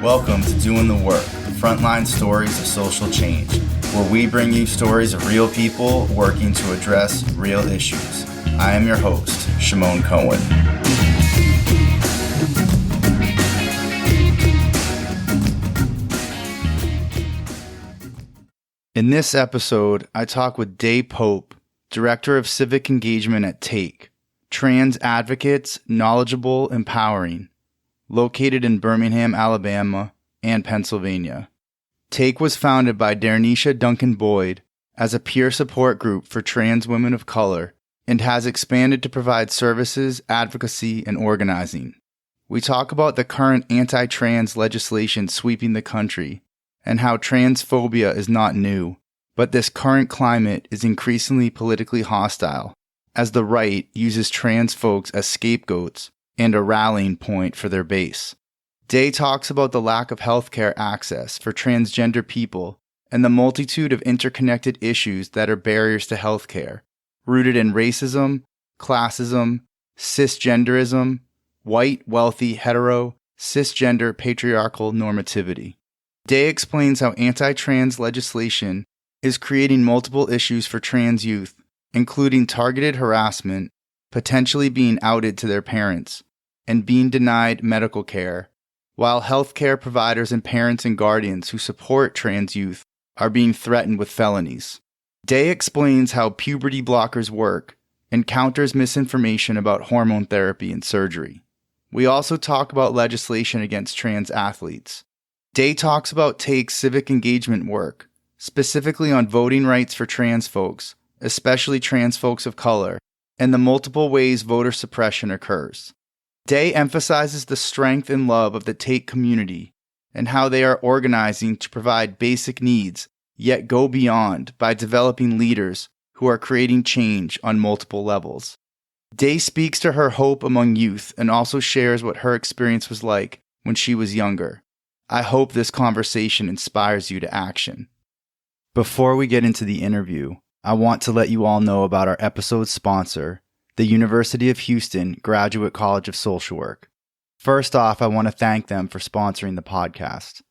Welcome to Doing the Work, frontline stories of social change, where we bring you stories of real people working to address real issues. I am your host, Shimon Cohen. In this episode, I talk with Daye Pope, Director of Civic Engagement at T.A.K.E, trans advocates, knowledgeable, empowering, located in Birmingham, Alabama, and Pennsylvania. T.A.K.E was founded by Darnisha Duncan Boyd as a peer support group for trans women of color and has expanded to provide services, advocacy, and organizing. We talk about the current anti-trans legislation sweeping the country and how transphobia is not new, but this current climate is increasingly politically hostile as the right uses trans folks as scapegoats and a rallying point for their base. Daye talks about the lack of healthcare access for transgender people and the multitude of interconnected issues that are barriers to healthcare, rooted in racism, classism, cisgenderism, white, wealthy, hetero, cisgender, patriarchal normativity. Daye explains how anti-trans legislation is creating multiple issues for trans youth, including targeted harassment, potentially being outed to their parents, and being denied medical care, while healthcare providers and parents and guardians who support trans youth are being threatened with felonies. Daye explains how puberty blockers work and counters misinformation about hormone therapy and surgery. We also talk about legislation against trans athletes. Daye talks about T.A.K.E.'s civic engagement work, specifically on voting rights for trans folks, especially trans folks of color, and the multiple ways voter suppression occurs. Daye emphasizes the strength and love of the T.A.K.E. community and how they are organizing to provide basic needs, yet go beyond by developing leaders who are creating change on multiple levels. Daye speaks to her hope among youth and also shares what her experience was like when she was younger. I hope this conversation inspires you to action. Before we get into the interview, I want to let you all know about our episode sponsor, the University of Houston Graduate College of Social Work. First off, I want to thank them for sponsoring the podcast.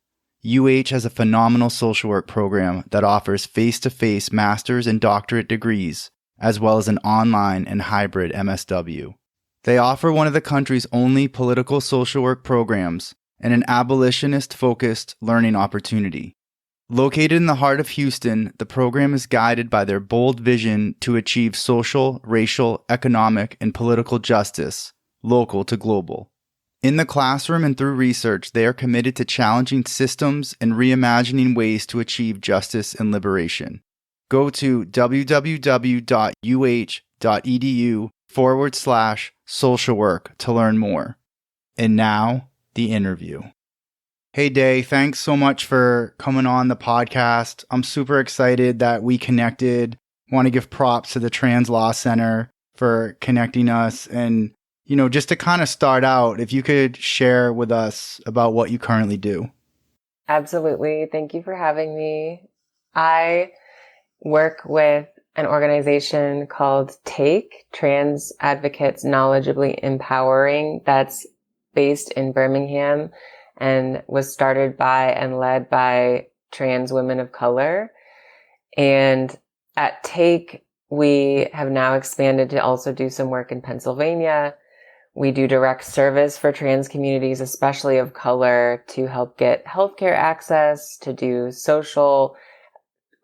UH has a phenomenal social work program that offers face-to-face master's and doctorate degrees, as well as an online and hybrid MSW. They offer one of the country's only political social work programs and an abolitionist-focused learning opportunity. Located in the heart of Houston, the program is guided by their bold vision to achieve social, racial, economic, and political justice, local to global. In the classroom and through research, they are committed to challenging systems and reimagining ways to achieve justice and liberation. Go to www.uh.edu/social work to learn more. And now, the interview. Hey Daye, thanks so much for coming on the podcast. I'm super excited that we connected. Want to give props to the Trans Law Center for connecting us. And, just to kind of start out, if you could share with us about what you currently do. Absolutely. Thank you for having me. I work with an organization called T.A.K.E, Trans Advocates Knowledgeably Empowering, that's based in Birmingham and was started by and led by trans women of color. And at T.A.K.E, we have now expanded to also do some work in Pennsylvania. We do direct service for trans communities, especially of color, to help get healthcare access, to do social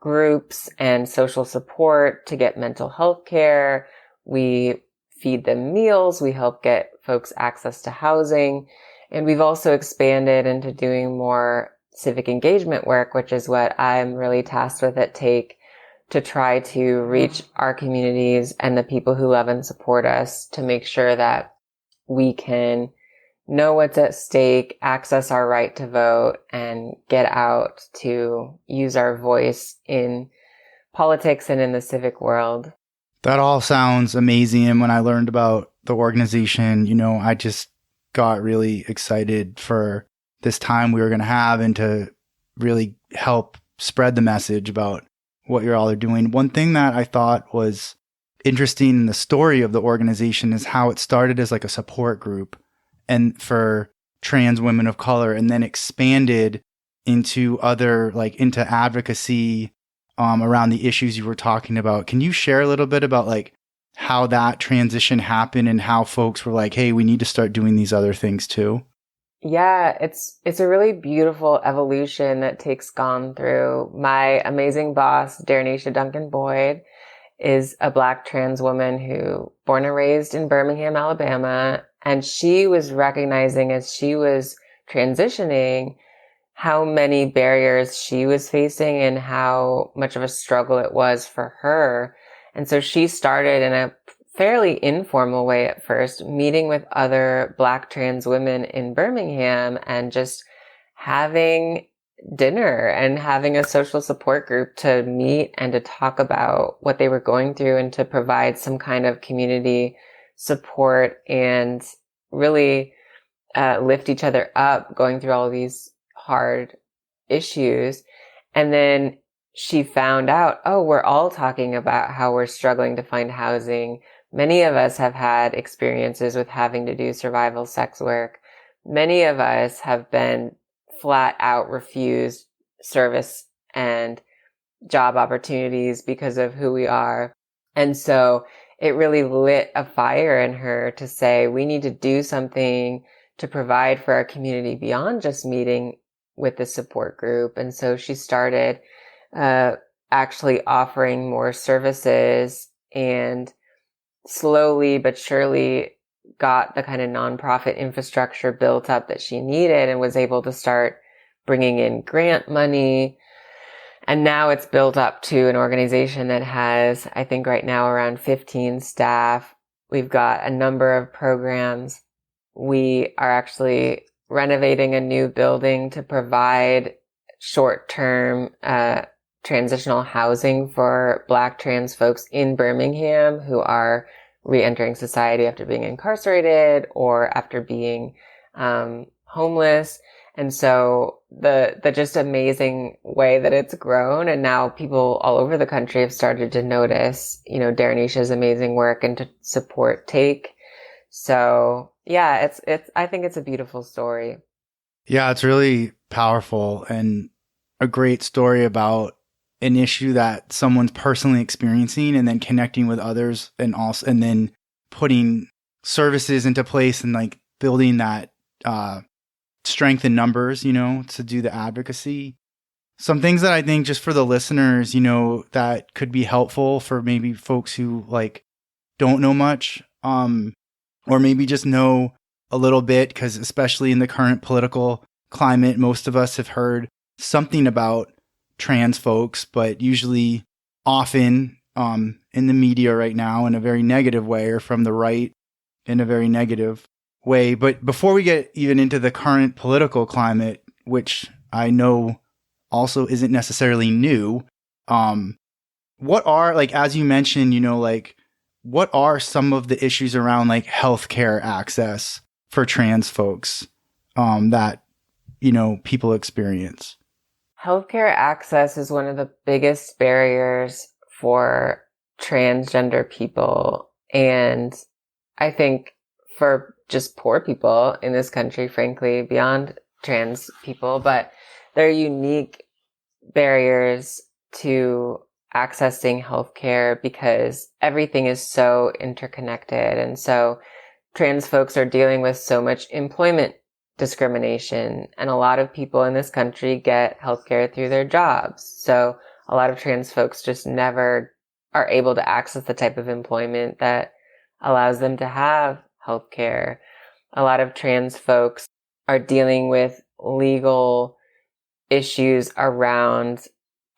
groups and social support, to get mental health care. We feed them meals. We help get folks access to housing. And we've also expanded into doing more civic engagement work, which is what I'm really tasked with at T.A.K.E, to try to reach our communities and the people who love and support us to make sure that we can know what's at stake, access our right to vote, and get out to use our voice in politics and in the civic world. That all sounds amazing. And when I learned about the organization, I just got really excited for this time we were going to have and to really help spread the message about what you all are doing. One thing that I thought was interesting in the story of the organization is how it started as like a support group and for trans women of color, and then expanded into other, like into advocacy around the issues you were talking about. Can you share a little bit about like how that transition happened and how folks were like, hey, we need to start doing these other things too? Yeah, it's a really beautiful evolution that T.A.K.E's gone through. My amazing boss, Darnisha Duncan Boyd, is a Black trans woman who born and raised in Birmingham, Alabama, and she was recognizing as she was transitioning how many barriers she was facing and how much of a struggle it was for her. And so she started in a fairly informal way at first, meeting with other Black trans women in Birmingham and just having dinner and having a social support group to meet and to talk about what they were going through and to provide some kind of community support and really lift each other up going through all these hard issues. And then she found out, oh, we're all talking about how we're struggling to find housing. Many of us have had experiences with having to do survival sex work. Many of us have been flat out refused service and job opportunities because of who we are. And so it really lit a fire in her to say, we need to do something to provide for our community beyond just meeting with the support group. And so she started actually offering more services and slowly but surely got the kind of nonprofit infrastructure built up that she needed and was able to start bringing in grant money. And now it's built up to an organization that has, I think right now, around 15 staff. We've got a number of programs. We are actually renovating a new building to provide short-term transitional housing for Black trans folks in Birmingham who are re-entering society after being incarcerated or after being homeless. And so the just amazing way that it's grown, and now people all over the country have started to notice, Darnisha's amazing work and to support T.A.K.E. So yeah, I think it's a beautiful story. Yeah, it's really powerful and a great story about an issue that someone's personally experiencing and then connecting with others and then putting services into place and like building that strength in numbers, to do the advocacy. Some things that I think just for the listeners, that could be helpful for maybe folks who like don't know much, or maybe just know a little bit, because especially in the current political climate, most of us have heard something about trans folks, but usually often in the media right now in a very negative way, or from the right in a very negative way. But before we get even into the current political climate, which I know also isn't necessarily new, what are, like, as you mentioned, what are some of the issues around like healthcare access for trans folks that, people experience? Healthcare access is one of the biggest barriers for transgender people. And I think for just poor people in this country, frankly, beyond trans people, but there are unique barriers to accessing healthcare because everything is so interconnected. And so trans folks are dealing with so much employment discrimination, and a lot of people in this country get healthcare through their jobs. So a lot of trans folks just never are able to access the type of employment that allows them to have healthcare. A lot of trans folks are dealing with legal issues around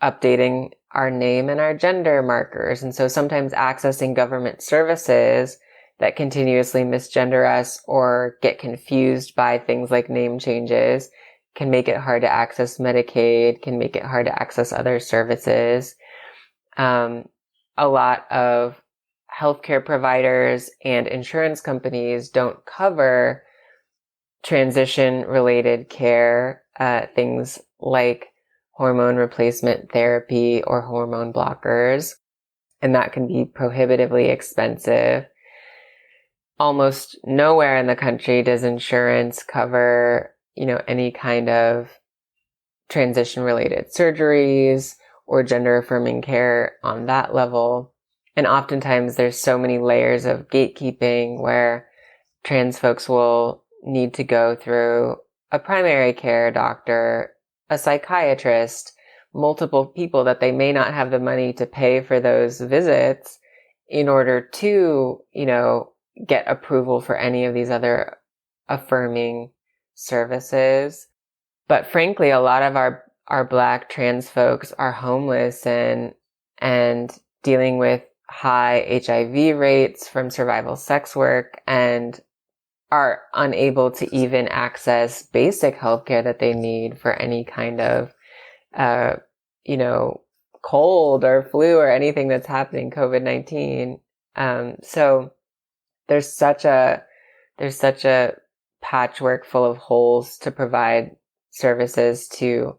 updating our name and our gender markers. And so sometimes accessing government services that continuously misgender us or get confused by things like name changes can make it hard to access Medicaid, can make it hard to access other services. A lot of healthcare providers and insurance companies don't cover transition-related care, things like hormone replacement therapy or hormone blockers, and that can be prohibitively expensive. almost nowhere in the country does insurance cover, any kind of transition-related surgeries or gender-affirming care on that level. And oftentimes there's so many layers of gatekeeping where trans folks will need to go through a primary care doctor, a psychiatrist, multiple people that they may not have the money to pay for those visits in order to, get approval for any of these other affirming services. But frankly, a lot of our Black trans folks are homeless and dealing with high HIV rates from survival sex work and are unable to even access basic healthcare that they need for any kind of, cold or flu or anything that's happening, COVID-19. So there's such a patchwork full of holes to provide services to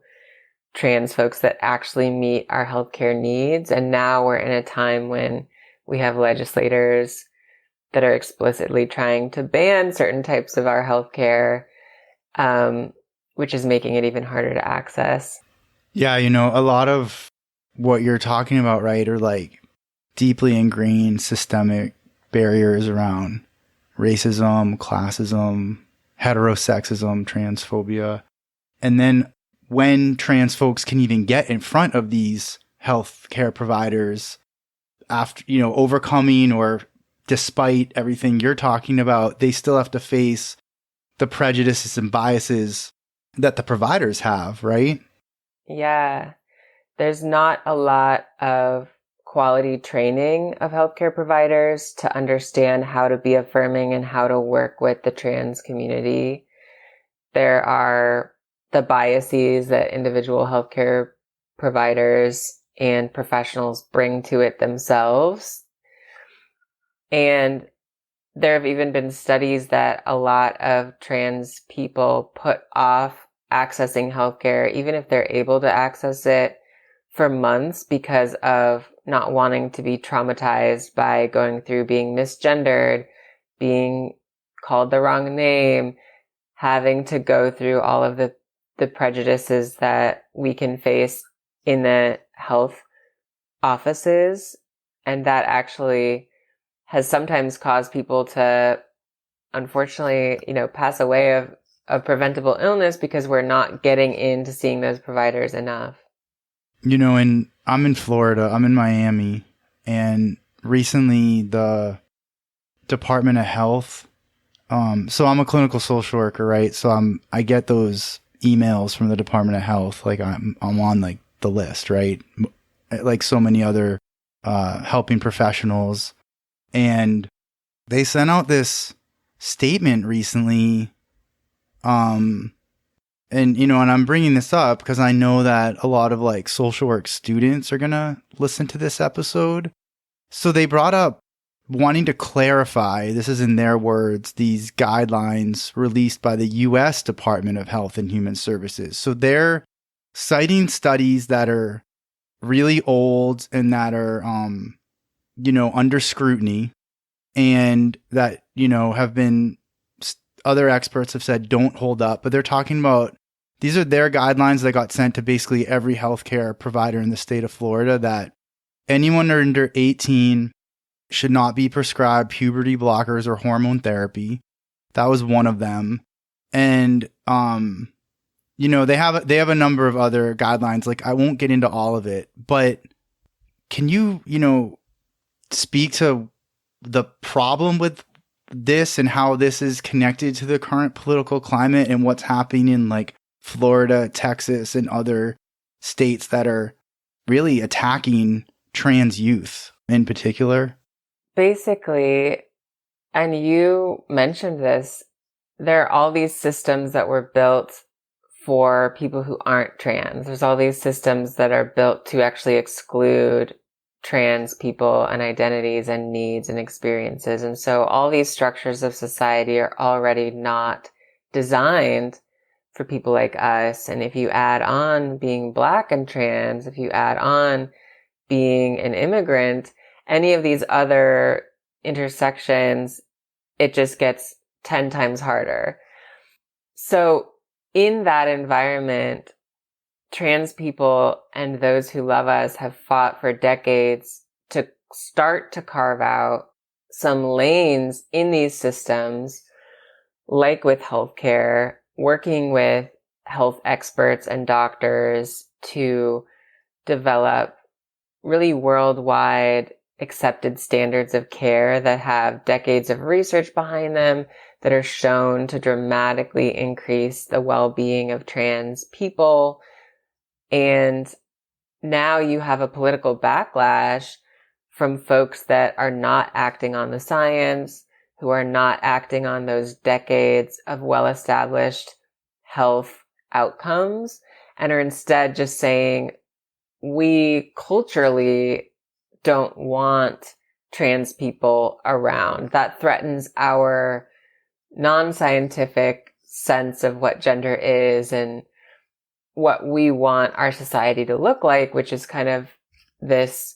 trans folks that actually meet our healthcare needs. And now we're in a time when we have legislators that are explicitly trying to ban certain types of our healthcare, which is making it even harder to access. Yeah, a lot of what you're talking about, right, are like deeply ingrained systemic barriers around racism, classism, heterosexism, transphobia. And then when trans folks can even get in front of these healthcare providers after, overcoming or despite everything you're talking about, they still have to face the prejudices and biases that the providers have, right? Yeah. There's not a lot of quality training of healthcare providers to understand how to be affirming and how to work with the trans community. There are the biases that individual healthcare providers and professionals bring to it themselves. And there have even been studies that a lot of trans people put off accessing healthcare, even if they're able to access it, for months because of not wanting to be traumatized by going through being misgendered, being called the wrong name, having to go through all of the prejudices that we can face in the health offices. And that actually has sometimes caused people to, unfortunately, pass away of preventable illness because we're not getting into seeing those providers enough. And I'm in Florida, I'm in Miami, and recently the Department of Health, so I'm a clinical social worker, right? So I get those emails from the Department of Health, like I'm on like the list, right? Like so many other helping professionals. And they sent out this statement recently, and I'm bringing this up because I know that a lot of like social work students are gonna listen to this episode. So they brought up wanting to clarify, this is in their words, these guidelines released by the U.S. Department of Health and Human Services. So they're citing studies that are really old and that are, under scrutiny, and that, have been, other experts have said don't hold up, but they're talking about, these are their guidelines that got sent to basically every healthcare provider in the state of Florida, that anyone under 18 should not be prescribed puberty blockers or hormone therapy. That was one of them. And, they have a number of other guidelines. Like, I won't get into all of it, but can you, speak to the problem with this and how this is connected to the current political climate and what's happening in like Florida, Texas, and other states that are really attacking trans youth in particular? Basically, and you mentioned this, there are all these systems that were built for people who aren't trans. There's all these systems that are built to actually exclude trans people and identities and needs and experiences. And so all these structures of society are already not designed for people like us. And if you add on being Black and trans, if you add on being an immigrant, any of these other intersections it just gets 10 times harder. So in that environment, trans people and those who love us have fought for decades to start to carve out some lanes in these systems, like with healthcare, working with health experts and doctors to develop really worldwide accepted standards of care that have decades of research behind them that are shown to dramatically increase the well-being of trans people. And now you have a political backlash from folks that are not acting on the science, who are not acting on those decades of well-established health outcomes, and are instead just saying, we culturally don't want trans people around. That threatens our non-scientific sense of what gender is and what we want our society to look like, which is kind of this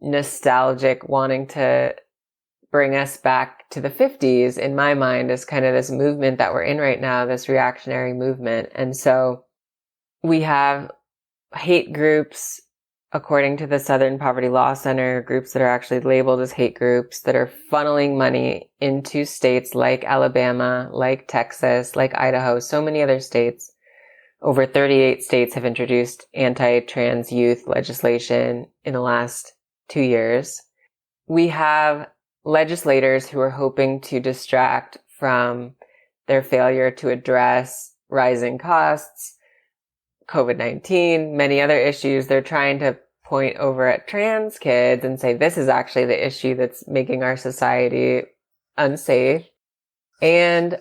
nostalgic wanting to bring us back to the 50s, in my mind, is kind of this movement that we're in right now, this reactionary movement. And so we have hate groups, according to the Southern Poverty Law Center, groups that are actually labeled as hate groups that are funneling money into states like Alabama, like Texas, like Idaho, so many other states. Over 38 states have introduced anti-trans youth legislation in the last 2 years. We have legislators who are hoping to distract from their failure to address rising costs, COVID-19, many other issues. They're trying to point over at trans kids and say, this is actually the issue that's making our society unsafe. And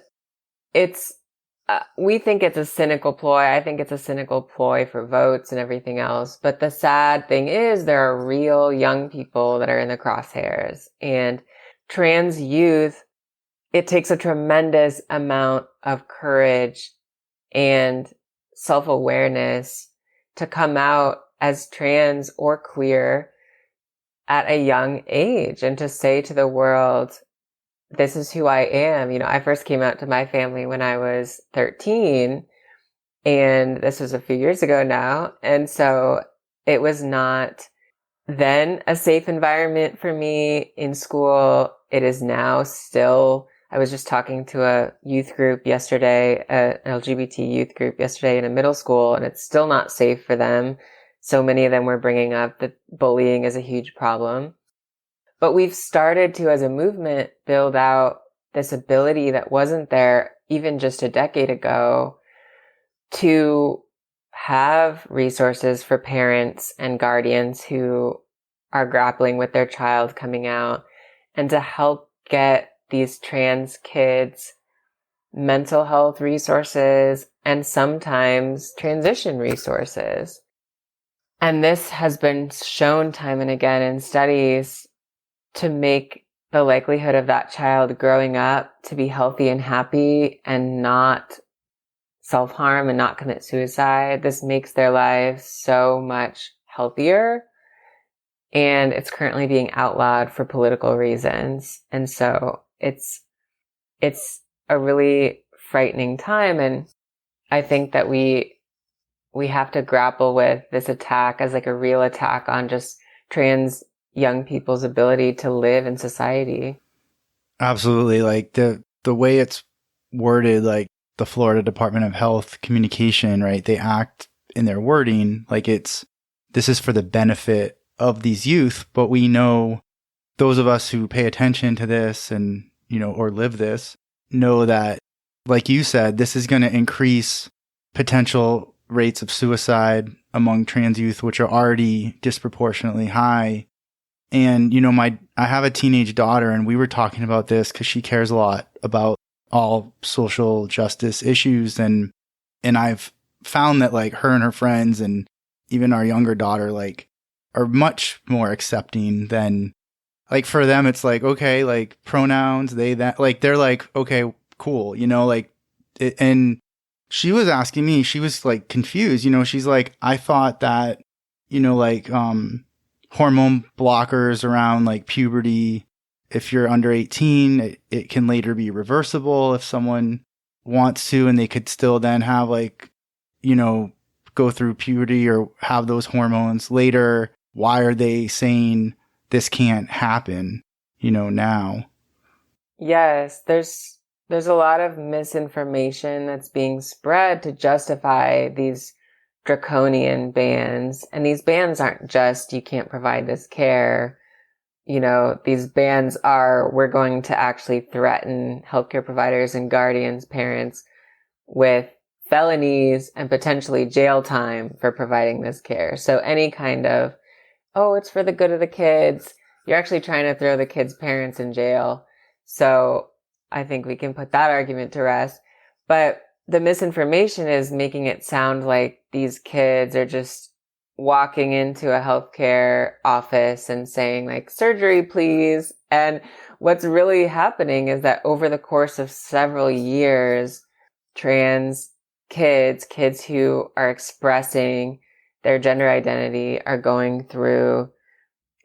we think it's a cynical ploy. I think it's a cynical ploy for votes and everything else. But the sad thing is there are real young people that are in the crosshairs. And trans youth, it takes a tremendous amount of courage and self-awareness to come out as trans or queer at a young age and to say to the world, this is who I am. You know, I first came out to my family when I was 13, and this was a few years ago now. And so it was not then a safe environment for me in school. It is now still. I was just talking to a youth group yesterday, an LGBT youth group yesterday in a middle school, and it's still not safe for them. So many of them were bringing up that bullying is a huge problem. But we've started to, as a movement, build out this ability that wasn't there even just a decade ago to have resources for parents and guardians who are grappling with their child coming out, and to help get these trans kids mental health resources and sometimes transition resources. And this has been shown time and again in studies to make the likelihood of that child growing up to be healthy and happy and not self-harm and not commit suicide. This makes their lives so much healthier. And it's currently being outlawed for political reasons. And so it's a really frightening time. And I think that we have to grapple with this attack as like a real attack on just trans young people's ability to live in society. Absolutely. Like the way it's worded, like the Florida Department of Health communication, right? They act in their wording like this is for the benefit of these youth, but we know, those of us who pay attention to this and, you know, or live this, know that, like you said, this is going to increase potential rates of suicide among trans youth, which are already disproportionately high. And, you know, I have a teenage daughter, and we were talking about this because she cares a lot about all social justice issues. And I've found that like her and her friends and even our younger daughter, like, are much more accepting than, like, for them, it's like, okay, like pronouns, they, that, like, they're like, okay, cool, you know, like, and she was asking me, she was like confused, you know, she's like, I thought that, you know, like, hormone blockers around like puberty if you're under 18, it can later be reversible if someone wants to, and they could still then have like, go through puberty or have those hormones later. Why are they saying this can't happen, now? Yes, there's a lot of misinformation that's being spread to justify these draconian bans. And these bans aren't just you can't provide this care. These bans are we're going to actually threaten healthcare providers and guardians, parents with felonies and potentially jail time for providing this care. So any kind of, oh, it's for the good of the kids, you're actually trying to throw the kids' parents in jail. So I think we can put that argument to rest. But the misinformation is making it sound like these kids are just walking into a healthcare office and saying like, surgery, please. And what's really happening is that over the course of several years, trans kids who are expressing their gender identity are going through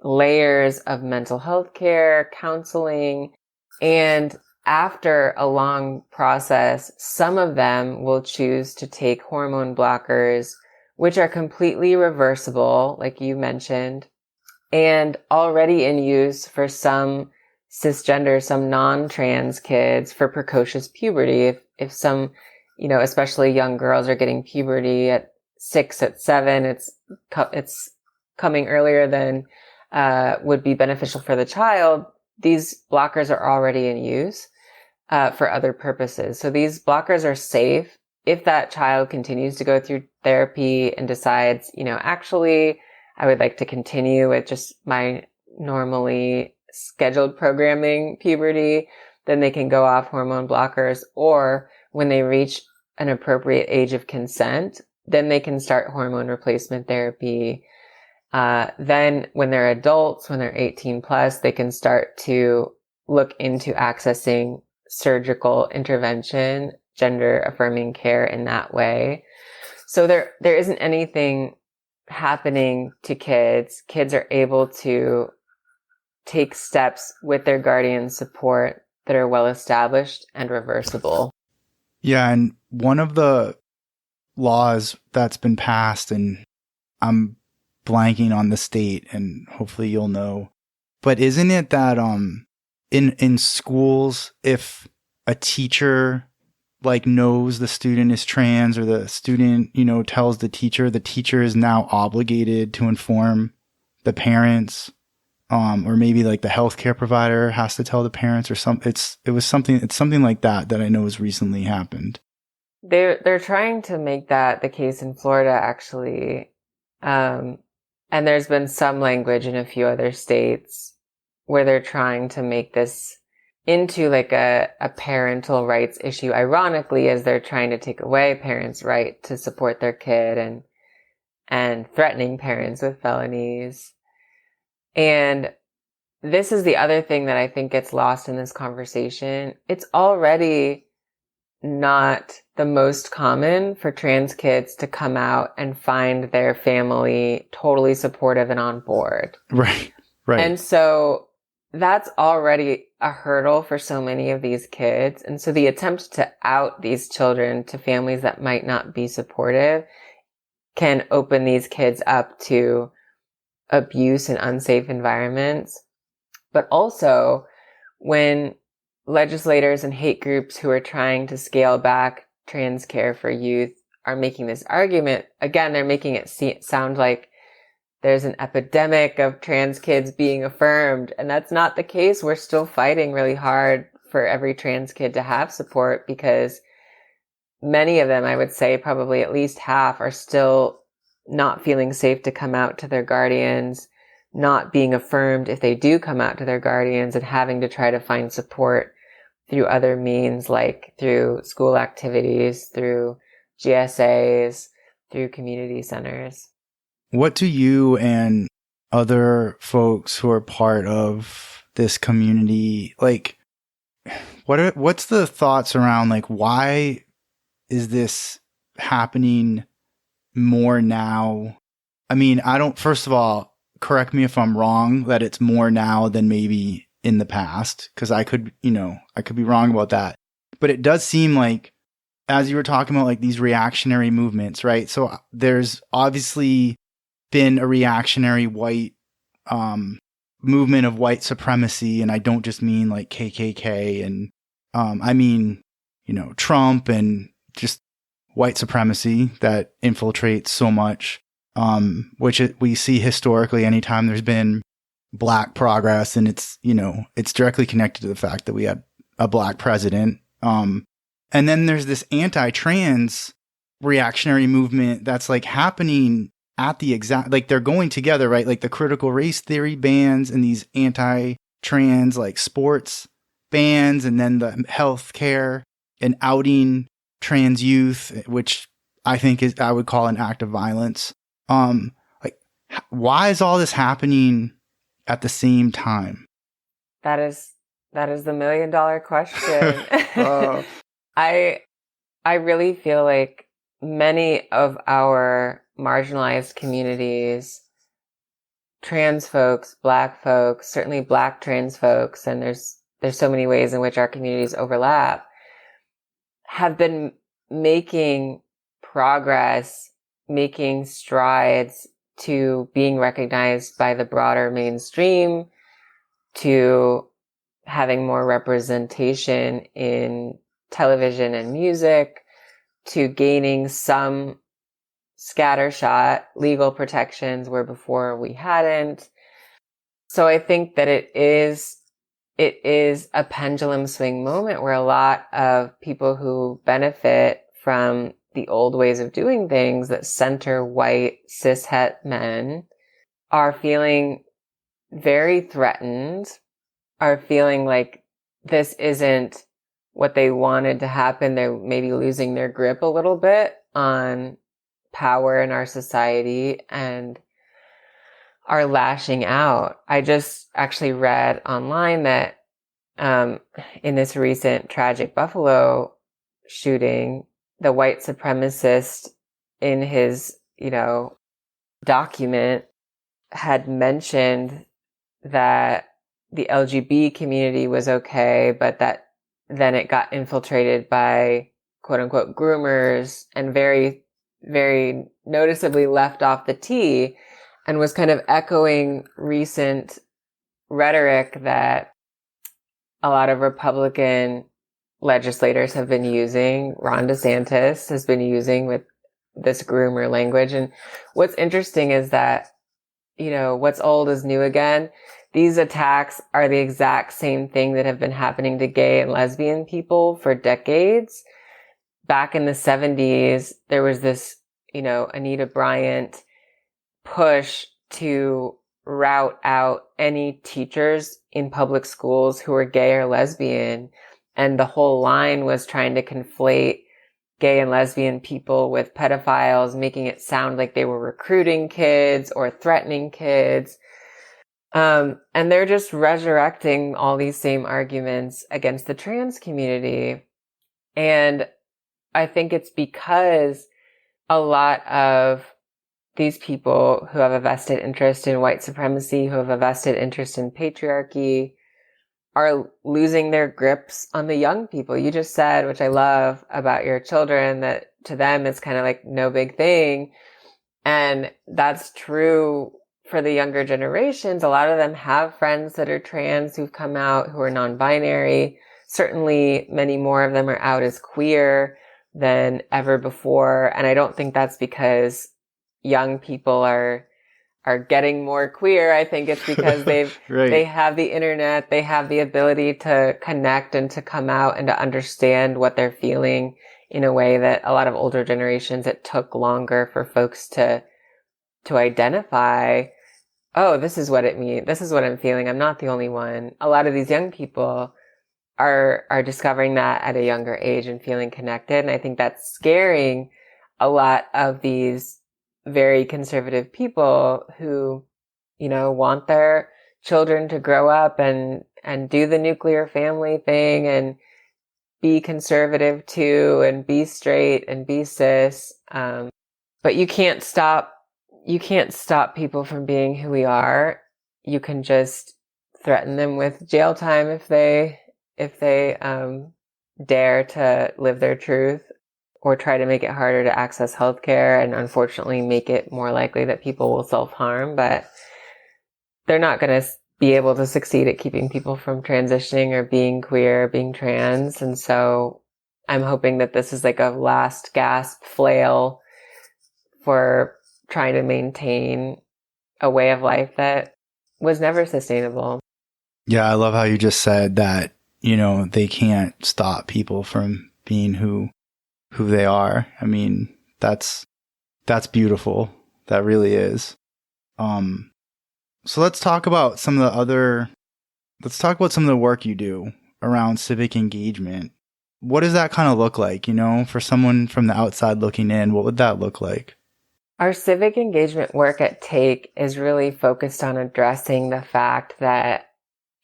layers of mental health care, counseling, and after a long process, some of them will choose to take hormone blockers, which are completely reversible, like you mentioned, and already in use for some cisgender, some non-trans kids for precocious puberty. If some, especially young girls are getting puberty at 6, at 7, it's coming earlier than would be beneficial for the child. These blockers are already in use for other purposes. So these blockers are safe if that child continues to go through therapy and decides, actually, I would like to continue with just my normally scheduled programming puberty, then they can go off hormone blockers. Or when they reach an appropriate age of consent, then they can start hormone replacement therapy. Then when they're adults, when they're 18 plus, they can start to look into accessing surgical intervention, gender affirming care in that way. So there isn't anything happening to kids. Kids are able to take steps with their guardian support that are well established and reversible. Yeah. And one of the laws that's been passed, and I'm blanking on the state and hopefully you'll know, but isn't it that in schools, if a teacher like knows the student is trans, or the student tells the teacher is now obligated to inform the parents, or maybe like the healthcare provider has to tell the parents, or it's something like that I know has recently happened. They're trying to make that the case in Florida, actually. And there's been some language in a few other states where they're trying to make this into like a parental rights issue, ironically, as they're trying to take away parents' right to support their kid and threatening parents with felonies. And this is the other thing that I think gets lost in this conversation. It's already not the most common for trans kids to come out and find their family totally supportive and on board. Right. Right. And so that's already a hurdle for so many of these kids. And so the attempt to out these children to families that might not be supportive can open these kids up to abuse and unsafe environments. But also, when legislators and hate groups who are trying to scale back trans care for youth are making this argument, again, they're making it sound like there's an epidemic of trans kids being affirmed. And that's not the case. We're still fighting really hard for every trans kid to have support, because many of them, I would say probably at least half, are still not feeling safe to come out to their guardians, not being affirmed if they do come out to their guardians, and having to try to find support through other means, like through school activities, through GSAs, through community centers. What do you and other folks who are part of this community, like, what's the thoughts around, like, why is this happening more now? I mean, first of all, correct me if I'm wrong, that it's more now than maybe in the past, because I could be wrong about that. But it does seem like, as you were talking about, like these reactionary movements, right? So there's obviously been a reactionary white movement of white supremacy, and I don't just mean like KKK, and I mean, Trump and just white supremacy that infiltrates so much, which we see historically anytime there's been black progress, and it's directly connected to the fact that we had a black president. And then there's this anti-trans reactionary movement that's like happening at the exact, like they're going together, right? Like the critical race theory bans and these anti-trans like sports bans, and then the healthcare and outing trans youth, which I think I would call an act of violence. Like, why is all this happening at the same time? That is the $1 million question. I really feel like many of our marginalized communities, trans folks, black folks, certainly black trans folks, and there's so many ways in which our communities overlap, have been making progress, making strides to being recognized by the broader mainstream, to having more representation in television and music, to gaining some scattershot legal protections where before we hadn't. So I think that it is a pendulum swing moment where a lot of people who benefit from the old ways of doing things that center white cishet men are feeling very threatened, are feeling like this isn't what they wanted to happen. They're maybe losing their grip a little bit on power in our society and are lashing out. I just actually read online that in this recent tragic Buffalo shooting, the white supremacist in his, document had mentioned that the LGBT community was okay, but that then it got infiltrated by quote unquote groomers and very, very noticeably left off the T, and was kind of echoing recent rhetoric that a lot of Republican legislators have been using. Ron DeSantis has been using with this groomer language. And what's interesting is that, what's old is new again. These attacks are the exact same thing that have been happening to gay and lesbian people for decades. Back in the 70s, there was this, Anita Bryant push to rout out any teachers in public schools who were gay or lesbian. And the whole line was trying to conflate gay and lesbian people with pedophiles, making it sound like they were recruiting kids or threatening kids. And they're just resurrecting all these same arguments against the trans community. And I think it's because a lot of these people who have a vested interest in white supremacy, who have a vested interest in patriarchy, are losing their grips on the young people. You just said, which I love about your children, that to them it's kind of like no big thing. And that's true for the younger generations. A lot of them have friends that are trans who've come out, who are non-binary. Certainly many more of them are out as queer than ever before. And I don't think that's because young people are getting more queer. I think it's because Right. they have the internet, they have the ability to connect and to come out and to understand what they're feeling in a way that a lot of older generations, it took longer for folks to identify, oh, this is what it means. This is what I'm feeling. I'm not the only one. A lot of these young people are discovering that at a younger age and feeling connected. And I think that's scaring a lot of these very conservative people who, want their children to grow up and do the nuclear family thing and be conservative too and be straight and be cis. But you can't stop people from being who we are. You can just threaten them with jail time if they dare to live their truth, or try to make it harder to access healthcare, and unfortunately make it more likely that people will self-harm. But they're not going to be able to succeed at keeping people from transitioning or being queer, being trans. And so I'm hoping that this is like a last gasp flail for trying to maintain a way of life that was never sustainable. Yeah, I love how you just said that, they can't stop people from being who they are. I mean, that's beautiful. That really is. So let's talk about some of the work you do around civic engagement. What does that kind of look like, for someone from the outside looking in? What would that look like? Our civic engagement work at Take is really focused on addressing the fact that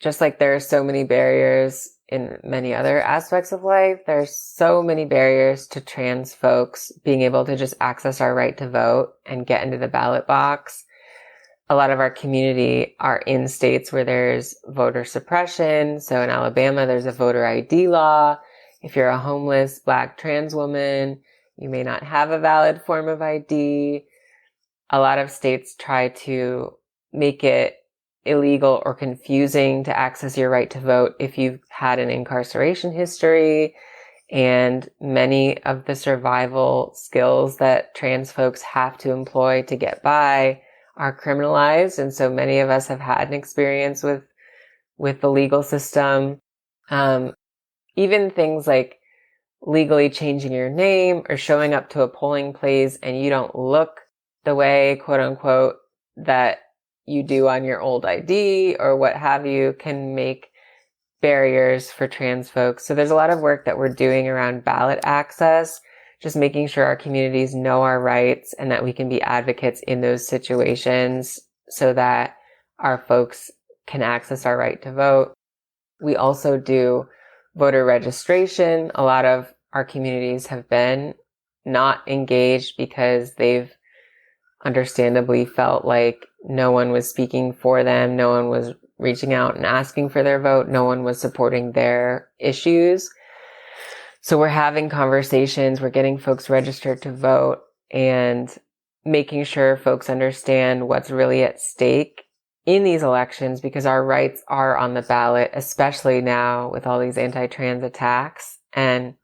just like there are so many barriers in many other aspects of life, there's so many barriers to trans folks being able to just access our right to vote and get into the ballot box. A lot of our community are in states where there's voter suppression. So in Alabama, there's a voter ID law. If you're a homeless Black trans woman, you may not have a valid form of ID. A lot of states try to make it illegal or confusing to access your right to vote if you've had an incarceration history. And many of the survival skills that trans folks have to employ to get by are criminalized. And so many of us have had an experience with the legal system. Even things like legally changing your name or showing up to a polling place and you don't look the way, quote unquote, that you do on your old ID or what have you, can make barriers for trans folks. So there's a lot of work that we're doing around ballot access, just making sure our communities know our rights and that we can be advocates in those situations so that our folks can access our right to vote. We also do voter registration. A lot of our communities have been not engaged because they've understandably felt like no one was speaking for them. No one was reaching out and asking for their vote. No one was supporting their issues. So we're having conversations. We're getting folks registered to vote and making sure folks understand what's really at stake in these elections, because our rights are on the ballot, especially now with all these anti-trans attacks. And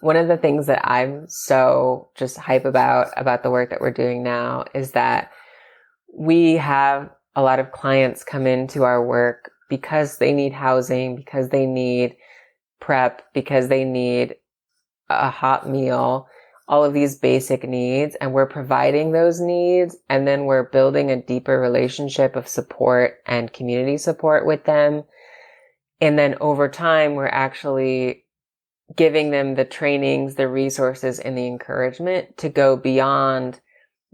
one of the things that I'm so just hype about the work that we're doing now is that we have a lot of clients come into our work because they need housing, because they need prep, because they need a hot meal, all of these basic needs, and we're providing those needs, and then we're building a deeper relationship of support and community support with them. And then over time, we're actually giving them the trainings, the resources, and the encouragement to go beyond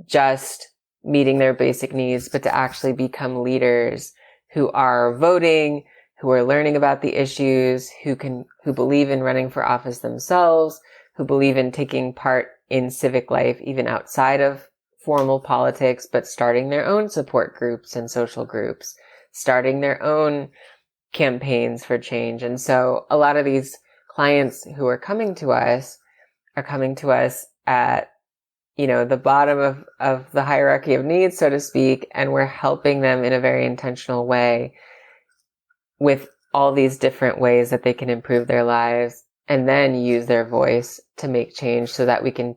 just meeting their basic needs, but to actually become leaders who are voting, who are learning about the issues, who believe in running for office themselves, who believe in taking part in civic life, even outside of formal politics, but starting their own support groups and social groups, starting their own campaigns for change. And so a lot of these clients who are coming to us at, the bottom of the hierarchy of needs, so to speak, and we're helping them in a very intentional way with all these different ways that they can improve their lives and then use their voice to make change so that we can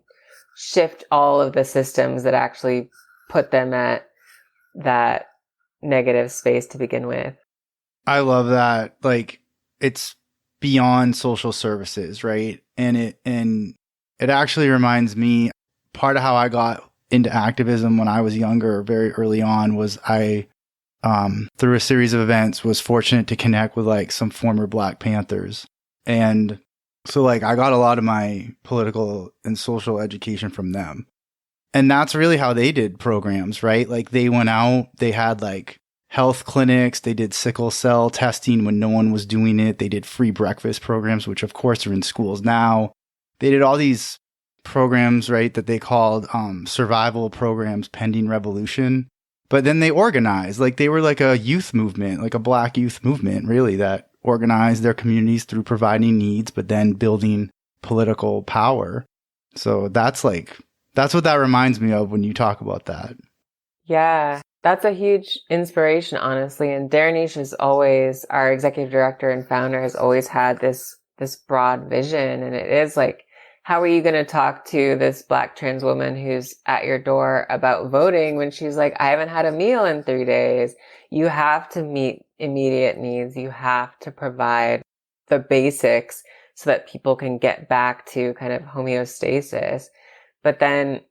shift all of the systems that actually put them at that negative space to begin with. I love that. Like, it's beyond social services, right? And it actually reminds me, part of how I got into activism when I was younger, very early on, was I through a series of events was fortunate to connect with like some former Black Panthers. And so like I got a lot of my political and social education from them. And that's really how they did programs, right? Like they went out, they had like health clinics, they did sickle cell testing when no one was doing it. They did free breakfast programs, which of course are in schools now. They did all these programs, right, that they called survival programs pending revolution. But then they organized, like they were like a youth movement, like a Black youth movement, really, that organized their communities through providing needs, but then building political power. So that's what that reminds me of when you talk about that. Yeah, that's a huge inspiration, honestly. And Darenish is always, our executive director and founder, has always had this broad vision. And it is like, how are you going to talk to this Black trans woman who's at your door about voting when she's like, I haven't had a meal in 3 days? You have to meet immediate needs. You have to provide the basics so that people can get back to kind of homeostasis. But then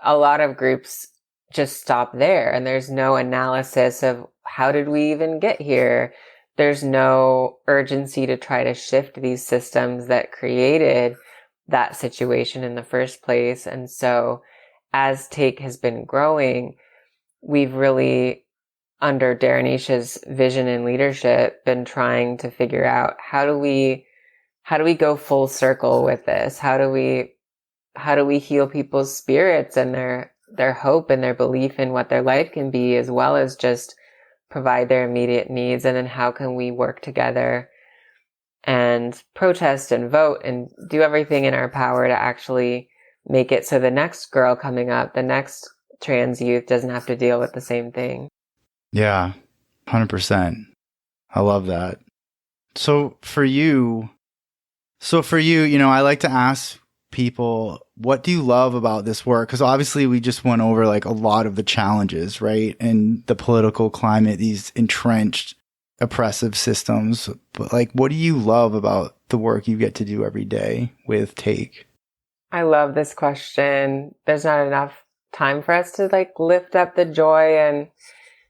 a lot of groups just stop there, and there's no analysis of how did we even get here? There's no urgency to try to shift these systems that created that situation in the first place. And so as T.A.K.E has been growing, we've really, under Darenish's vision and leadership, been trying to figure out how do we go full circle with this? How do we heal people's spirits and their hope and their belief in what their life can be, as well as just provide their immediate needs? And then how can we work together and protest and vote and do everything in our power to actually make it so the next girl coming up, the next trans youth, doesn't have to deal with the same thing? Yeah, 100%. I love that. So for you, I like to ask people, what do you love about this work? Because obviously we just went over like a lot of the challenges, right? And the political climate, these entrenched oppressive systems. But like, what do you love about the work you get to do every day with T.A.K.E? I love this question. There's not enough time for us to like lift up the joy and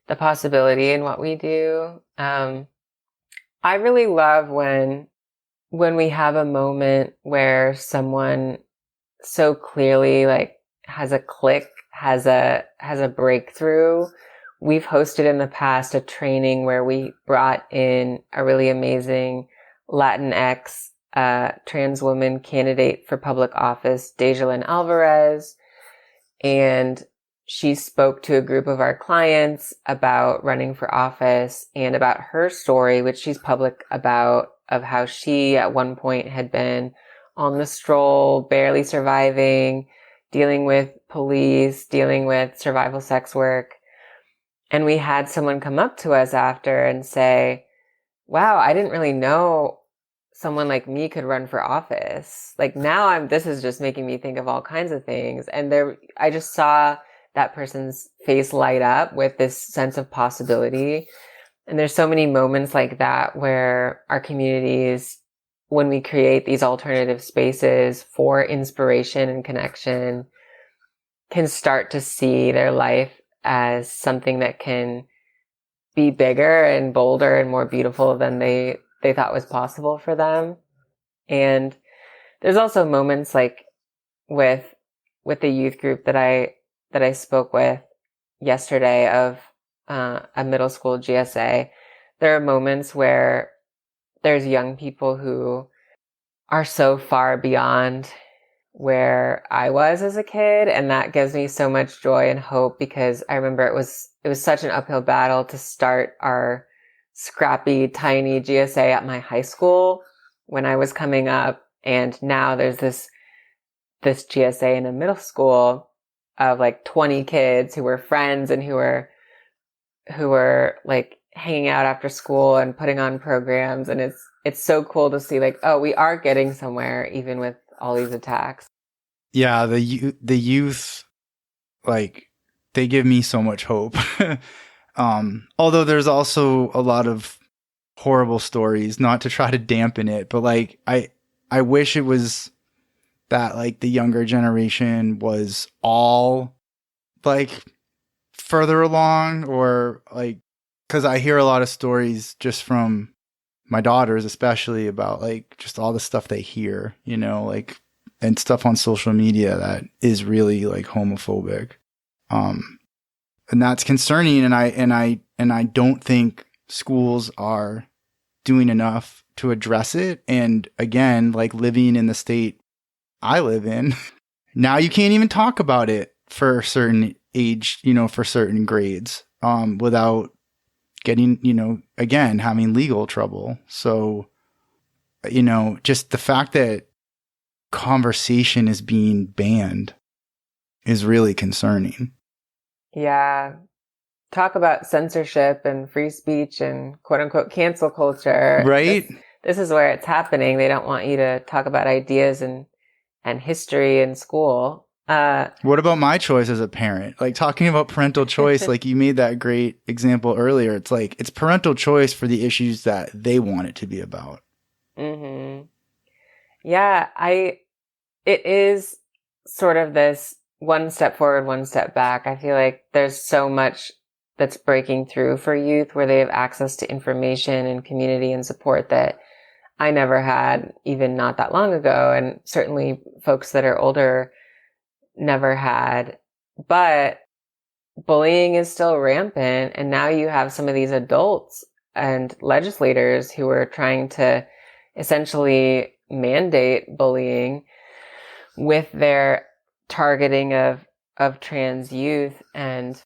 the possibility in what we do. I really love when we have a moment where someone so clearly like has a click, has a breakthrough. We've hosted in the past a training where we brought in a really amazing Latinx trans woman candidate for public office, Dejalyn Alvarez, and she spoke to a group of our clients about running for office and about her story, which she's public about, of how she at one point had been on the stroll, barely surviving, dealing with police, dealing with survival sex work. And we had someone come up to us after and say, wow, I didn't really know someone like me could run for office. Like now this is just making me think of all kinds of things. And I just saw that person's face light up with this sense of possibility. And there's so many moments like that where our communities, when we create these alternative spaces for inspiration and connection, can start to see their life as something that can be bigger and bolder and more beautiful than they thought was possible for them. And there's also moments like with the youth group that I spoke with yesterday of a middle school GSA. There are moments where there's young people who are so far beyond where I was as a kid, and that gives me so much joy and hope, because I remember it was such an uphill battle to start our scrappy, tiny GSA at my high school when I was coming up, and now there's this GSA in a middle school of like 20 kids who were friends and who were like hanging out after school and putting on programs, and it's so cool to see like, oh, we are getting somewhere even with all these attacks. Yeah, the youth, like, they give me so much hope. Although there's also a lot of horrible stories, not to try to dampen it, but like I wish it was that like the younger generation was all like further along, or like, because I hear a lot of stories just from my daughters, especially about like just all the stuff they hear, like, and stuff on social media that is really like homophobic. And that's concerning. And I don't think schools are doing enough to address it. And again, like living in the state I live in, now you can't even talk about it for a certain age, for certain grades. without getting, again, having legal trouble. So, just the fact that conversation is being banned is really concerning. Yeah. Talk about censorship and free speech and quote unquote cancel culture. Right? This is where it's happening. They don't want you to talk about ideas and history in school. What about my choice as a parent? Like, talking about parental choice, like you made that great example earlier. It's like, it's parental choice for the issues that they want it to be about. Mm-hmm. Yeah, it is sort of this one step forward, one step back. I feel like there's so much that's breaking through for youth where they have access to information and community and support that I never had even not that long ago. And certainly folks that are older never had. But bullying is still rampant. And now you have some of these adults and legislators who are trying to essentially mandate bullying with their targeting of trans youth. And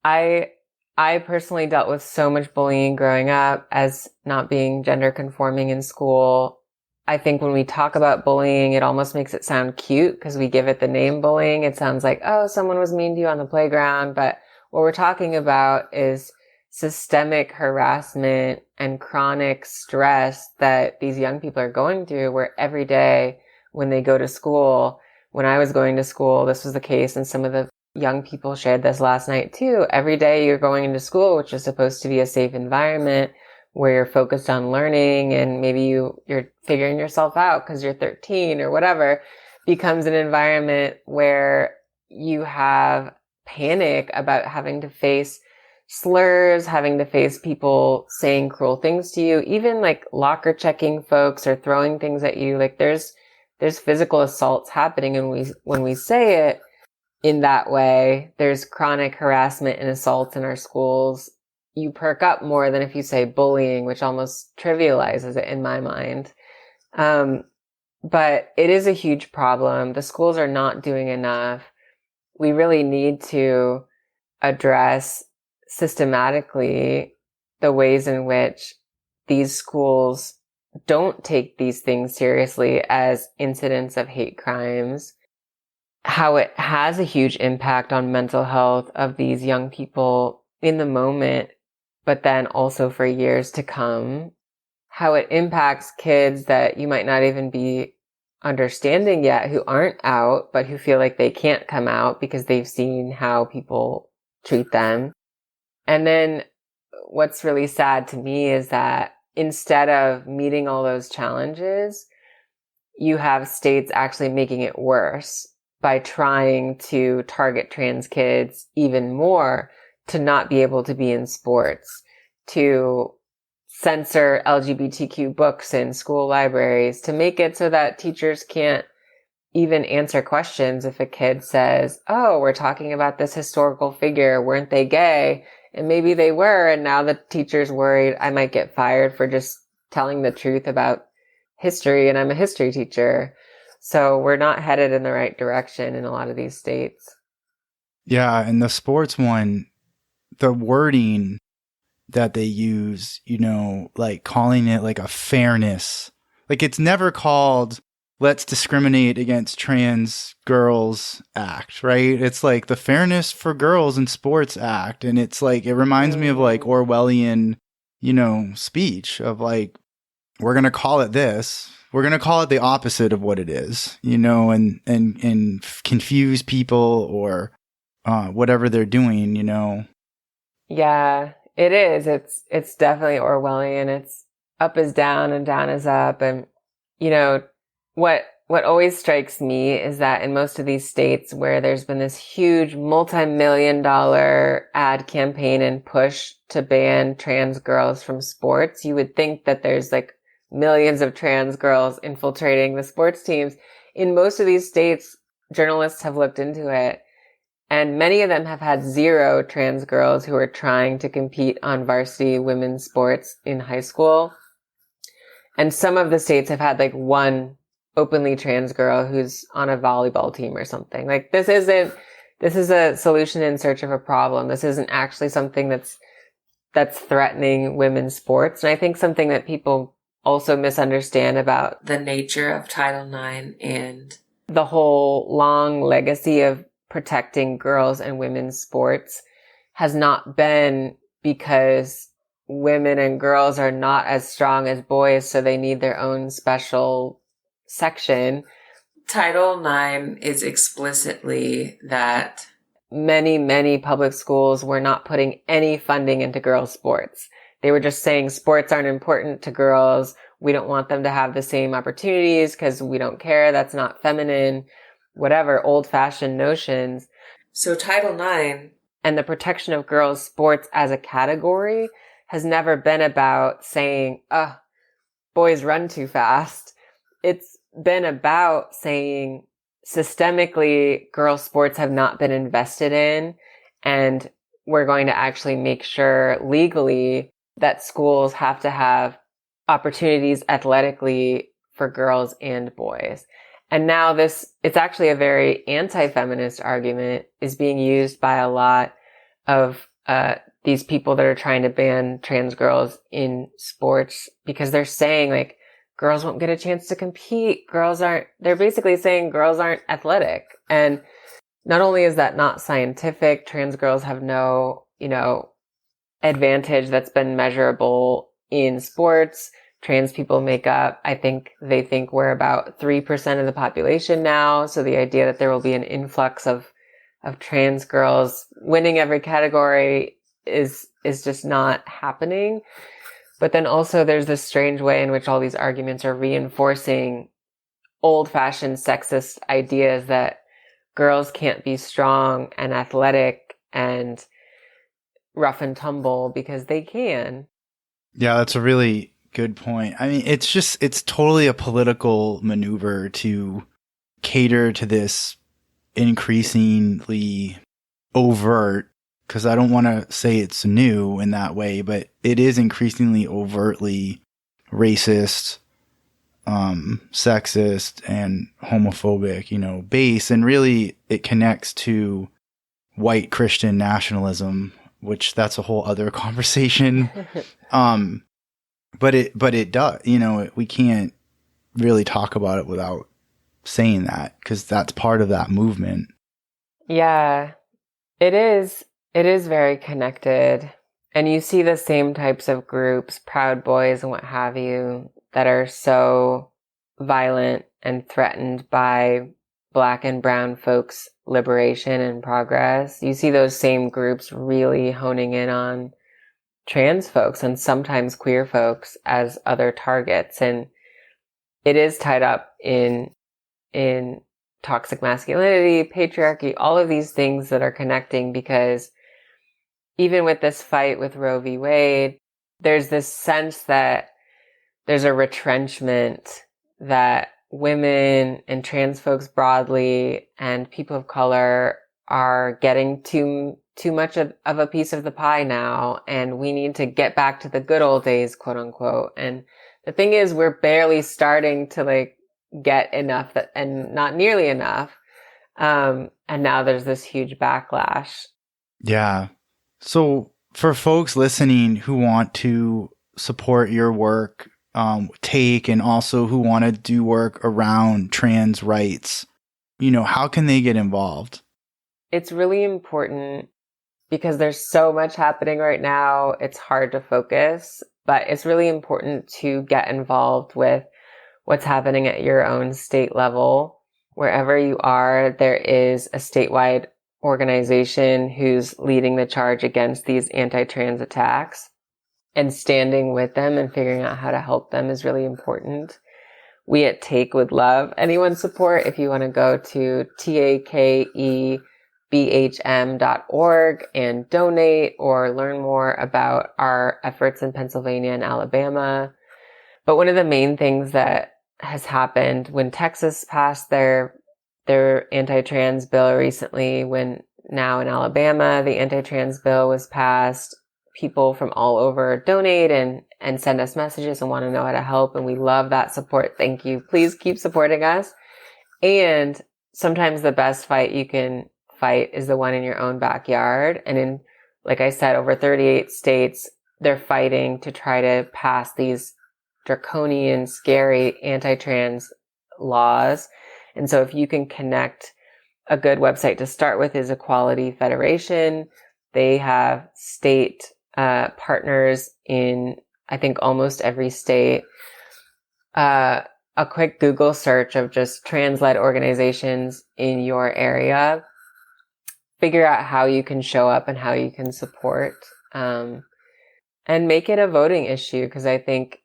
I personally dealt with so much bullying growing up as not being gender conforming in school. I think when we talk about bullying, it almost makes it sound cute because we give it the name bullying. It sounds like, oh, someone was mean to you on the playground. But what we're talking about is systemic harassment and chronic stress that these young people are going through, where every day when they go to school, when I was going to school, this was the case, and some of the young people shared this last night too. Every day you're going into school, which is supposed to be a safe environment where you're focused on learning and maybe you're figuring yourself out because you're 13 or whatever, becomes an environment where you have panic about having to face slurs, having to face people saying cruel things to you, even like locker checking folks or throwing things at you. Like there's physical assaults happening, and when we say it in that way, there's chronic harassment and assaults in our schools. You perk up more than if you say bullying, which almost trivializes it in my mind. But it is a huge problem. The schools are not doing enough. We really need to address systematically the ways in which these schools don't take these things seriously as incidents of hate crimes, how it has a huge impact on mental health of these young people in the moment, but then also for years to come, how it impacts kids that you might not even be understanding yet, who aren't out, but who feel like they can't come out because they've seen how people treat them. And then what's really sad to me is that instead of meeting all those challenges, you have states actually making it worse by trying to target trans kids even more, to not be able to be in sports, to censor LGBTQ books in school libraries, to make it so that teachers can't even answer questions if a kid says, oh, we're talking about this historical figure, weren't they gay? And maybe they were, and now the teacher's worried I might get fired for just telling the truth about history, and I'm a history teacher. So we're not headed in the right direction in a lot of these states. Yeah, and the sports one, the wording that they use, like calling it like a fairness. Like it's never called Let's Discriminate Against Trans Girls Act, right? It's like the Fairness for Girls in Sports Act. And it's like, it reminds me of like Orwellian, speech of like, we're going to call it this. We're going to call it the opposite of what it is, and confuse people or whatever they're doing, Yeah, it is. It's definitely Orwellian. It's up is down and down is up. And, what always strikes me is that in most of these states where there's been this huge multi-million-dollar ad campaign and push to ban trans girls from sports, you would think that there's like millions of trans girls infiltrating the sports teams. In most of these states, journalists have looked into it, and many of them have had 0 trans girls who are trying to compete on varsity women's sports in high school. And some of the states have had like 1 openly trans girl who's on a volleyball team or something. Like this isn't this is a solution in search of a problem. This isn't actually something that's threatening women's sports. And I think something that people also misunderstand about the nature of Title IX and the whole long legacy of protecting girls and women's sports has not been because women and girls are not as strong as boys, so they need their own special section. Title IX is explicitly that many, many public schools were not putting any funding into girls' sports. They were just saying sports aren't important to girls. We don't want them to have the same opportunities because we don't care. That's not feminine, whatever, old-fashioned notions. So Title IX and the protection of girls' sports as a category has never been about saying, boys run too fast. It's been about saying systemically girls' sports have not been invested in, and we're going to actually make sure legally that schools have to have opportunities athletically for girls and boys. And now it's actually a very anti-feminist argument is being used by a lot of these people that are trying to ban trans girls in sports because they're saying like girls won't get a chance to compete. They're basically saying girls aren't athletic. And not only is that not scientific, trans girls have no, advantage that's been measurable in sports. Trans people make up, they think we're about 3% of the population now. So the idea that there will be an influx of trans girls winning every category is just not happening. But then also there's this strange way in which all these arguments are reinforcing old-fashioned sexist ideas that girls can't be strong and athletic and rough and tumble because they can. Yeah, that's a really good point. I mean, it's totally a political maneuver to cater to this increasingly overt, because I don't want to say it's new in that way, but it is increasingly overtly racist, sexist, and homophobic, base. And really it connects to white Christian nationalism, which that's a whole other conversation. But it does, we can't really talk about it without saying that, because that's part of that movement. Yeah, it is. It is very connected. And you see the same types of groups, Proud Boys and what have you, that are so violent and threatened by Black and brown folks' liberation and progress. You see those same groups really honing in on trans folks and sometimes queer folks as other targets. And it is tied up in toxic masculinity, patriarchy, all of these things that are connecting, because even with this fight with Roe v. Wade, there's this sense that there's a retrenchment that women and trans folks broadly and people of color are getting too much of a piece of the pie now, and we need to get back to the good old days, quote unquote. And the thing is, we're barely starting to get enough and not nearly enough. And now there's this huge backlash. Yeah. So for folks listening who want to support your work, T.A.K.E, and also who want to do work around trans rights, how can they get involved? It's really important because there's so much happening right now. It's hard to focus, but it's really important to get involved with what's happening at your own state level. Wherever you are, there is a statewide organization who's leading the charge against these anti-trans attacks, and standing with them and figuring out how to help them is really important. We at T.A.K.E would love anyone's support. If you want to go to TAKEBHM.org and donate or learn more about our efforts in Pennsylvania and Alabama. But one of the main things that has happened when Texas passed their anti-trans bill recently, when now in Alabama the anti-trans bill was passed, people from all over donate and send us messages and want to know how to help. And we love that support. Thank you. Please keep supporting us. And sometimes the best fight you can fight is the one in your own backyard. And in, like I said, over 38 states, they're fighting to try to pass these draconian, scary anti-trans laws. And so if you can connect, a good website to start with is Equality Federation. They have state partners in, I think, almost every state. A quick Google search of just trans-led organizations in your area, figure out how you can show up and how you can support, and make it a voting issue, because I think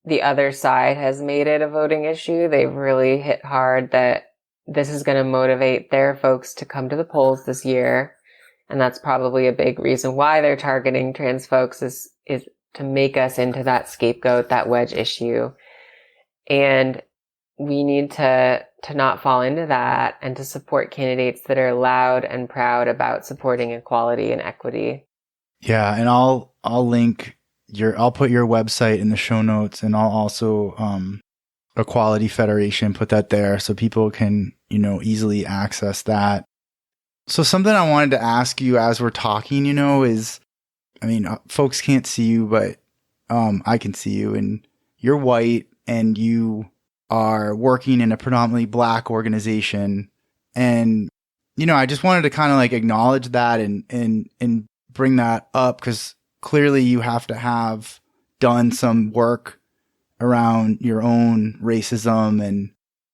the other side has made it a voting issue. They've really hit hard that this is going to motivate their folks to come to the polls this year. And that's probably a big reason why they're targeting trans folks is to make us into that scapegoat, that wedge issue. And we need to not fall into that and to support candidates that are loud and proud about supporting equality and equity. Yeah. And I'll link I'll put your website in the show notes, and I'll also, Equality Federation, put that there so people can, easily access that. So something I wanted to ask you as we're talking, is, folks can't see you, but, I can see you, and you're white and you are working in a predominantly Black organization. And, I just wanted to kind of like acknowledge that and bring that up, because clearly you have to have done some work around your own racism and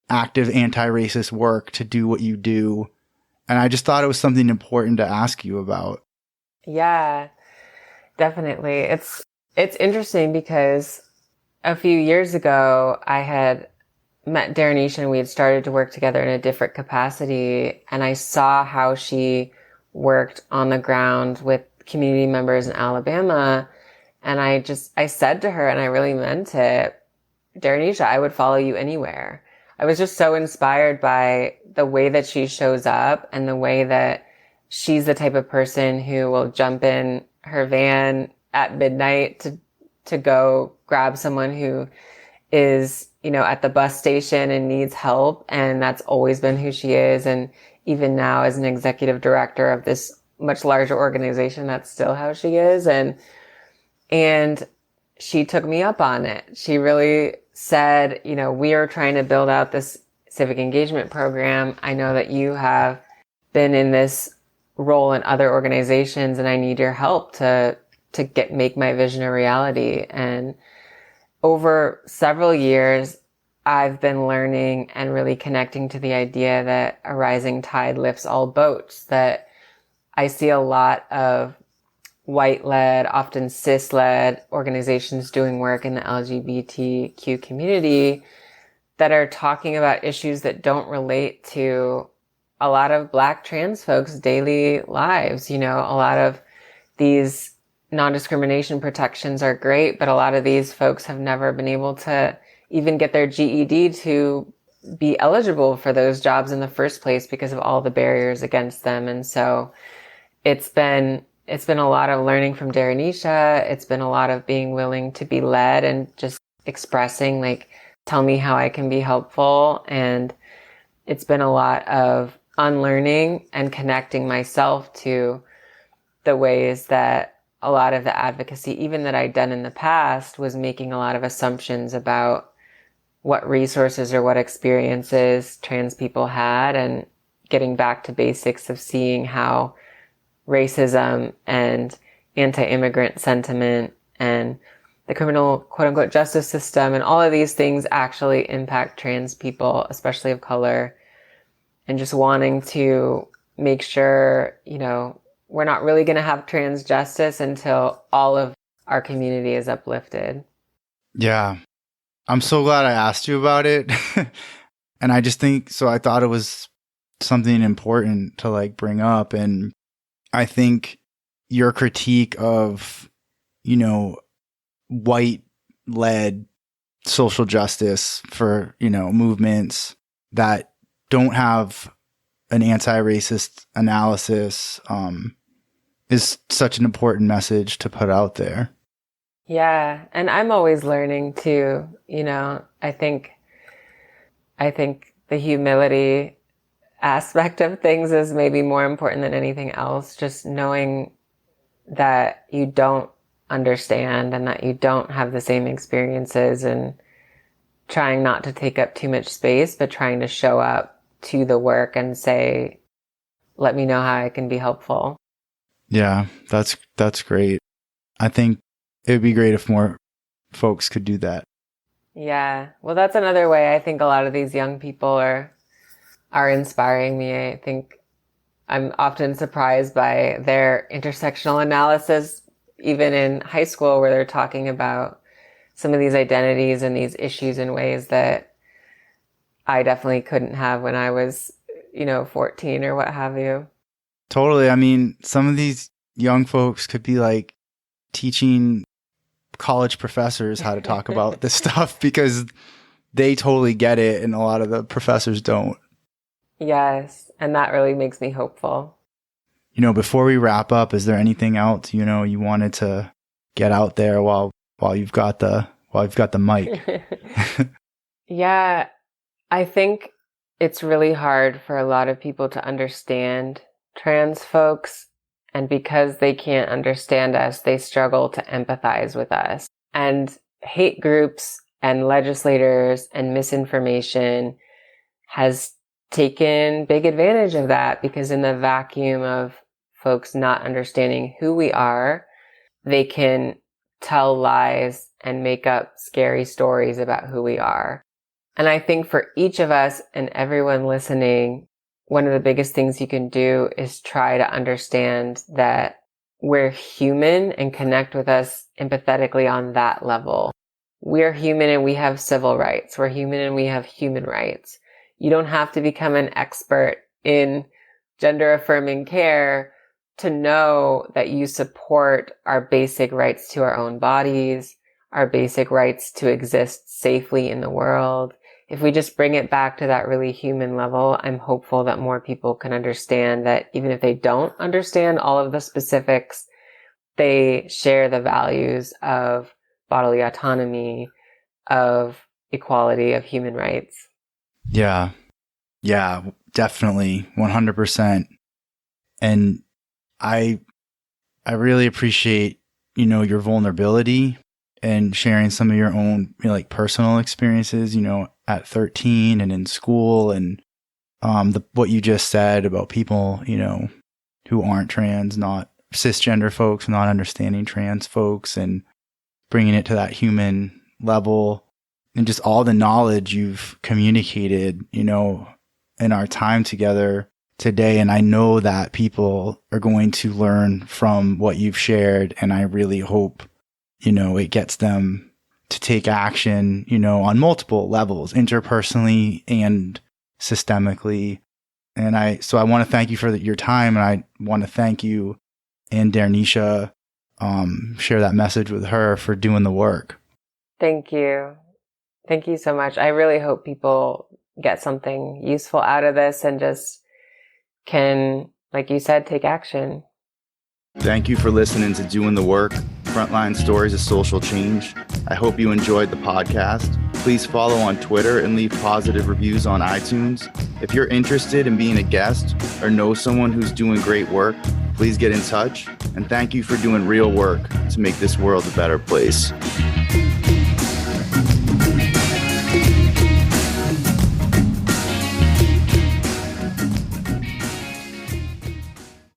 active anti-racist work to do what you do. And I just thought it was something important to ask you about. Yeah, definitely. It's interesting because a few years ago, I had met Daye and we had started to work together in a different capacity. And I saw how she worked on the ground with community members in Alabama. And I said to her, and I really meant it, Daye, I would follow you anywhere. I was just so inspired by the way that she shows up and the way that she's the type of person who will jump in her van at midnight to go grab someone who is, at the bus station and needs help. And that's always been who she is. And even now as an executive director of this much larger organization, that's still how she is. And she took me up on it. She really said, we are trying to build out this civic engagement program. I know that you have been in this role in other organizations, and I need your help to make my vision a reality. And over several years, I've been learning and really connecting to the idea that a rising tide lifts all boats, that I see a lot of white-led, often cis-led organizations doing work in the LGBTQ community that are talking about issues that don't relate to a lot of Black trans folks' daily lives. A lot of these non-discrimination protections are great, but a lot of these folks have never been able to even get their GED to be eligible for those jobs in the first place because of all the barriers against them. And so it's been a lot of learning from Daye. It's been a lot of being willing to be led and just expressing, like, tell me how I can be helpful. And it's been a lot of unlearning and connecting myself to the ways that a lot of the advocacy, even that I'd done in the past, was making a lot of assumptions about what resources or what experiences trans people had, and getting back to basics of seeing how racism and anti-immigrant sentiment and the criminal quote-unquote justice system and all of these things actually impact trans people, especially of color, and just wanting to make sure, we're not really going to have trans justice until all of our community is uplifted. Yeah. I'm so glad I asked you about it. And I just think, so I thought it was something important to like bring up. And I think your critique of, white-led social justice for, movements that don't have an anti-racist analysis, is such an important message to put out there. Yeah. And I'm always learning too. I think the humility aspect of things is maybe more important than anything else. Just knowing that you don't understand and that you don't have the same experiences, and trying not to take up too much space, but trying to show up to the work and say, let me know how I can be helpful. Yeah, that's great. I think it would be great if more folks could do that. Yeah. Well, that's another way I think a lot of these young people are inspiring me. I think I'm often surprised by their intersectional analysis, even in high school, where they're talking about some of these identities and these issues in ways that I definitely couldn't have when I was, 14 or what have you. Totally. I mean, some of these young folks could be like teaching college professors how to talk about this stuff because they totally get it and a lot of the professors don't. Yes. And that really makes me hopeful. Before we wrap up, is there anything else, you wanted to get out there while you've got the mic? Yeah. I think it's really hard for a lot of people to understand trans folks. And because they can't understand us, they struggle to empathize with us. And hate groups and legislators and misinformation has taken big advantage of that, because in the vacuum of folks not understanding who we are, they can tell lies and make up scary stories about who we are. And I think for each of us and everyone listening, one of the biggest things you can do is try to understand that we're human and connect with us empathetically on that level. We're human and we have civil rights. We're human and we have human rights. You don't have to become an expert in gender affirming care to know that you support our basic rights to our own bodies, our basic rights to exist safely in the world. If we just bring it back to that really human level, I'm hopeful that more people can understand that even if they don't understand all of the specifics, they share the values of bodily autonomy, of equality, of human rights. Yeah, definitely, 100%. And I really appreciate, your vulnerability and sharing some of your own, personal experiences, at 13 and in school, and what you just said about people, who aren't trans, not cisgender folks, not understanding trans folks, and bringing it to that human level, and just all the knowledge you've communicated, in our time together today. And I know that people are going to learn from what you've shared, and I really hope, it gets them to take action, on multiple levels, interpersonally and systemically. And I want to thank you for your time. And I want to thank you and Darnisha, share that message with her for doing the work. Thank you. Thank you so much. I really hope people get something useful out of this and just can, like you said, take action. Thank you for listening to Doing the Work, Frontline Stories of Social Change. I hope you enjoyed the podcast. Please follow on Twitter and leave positive reviews on iTunes. If you're interested in being a guest or know someone who's doing great work, please get in touch. And thank you for doing real work to make this world a better place.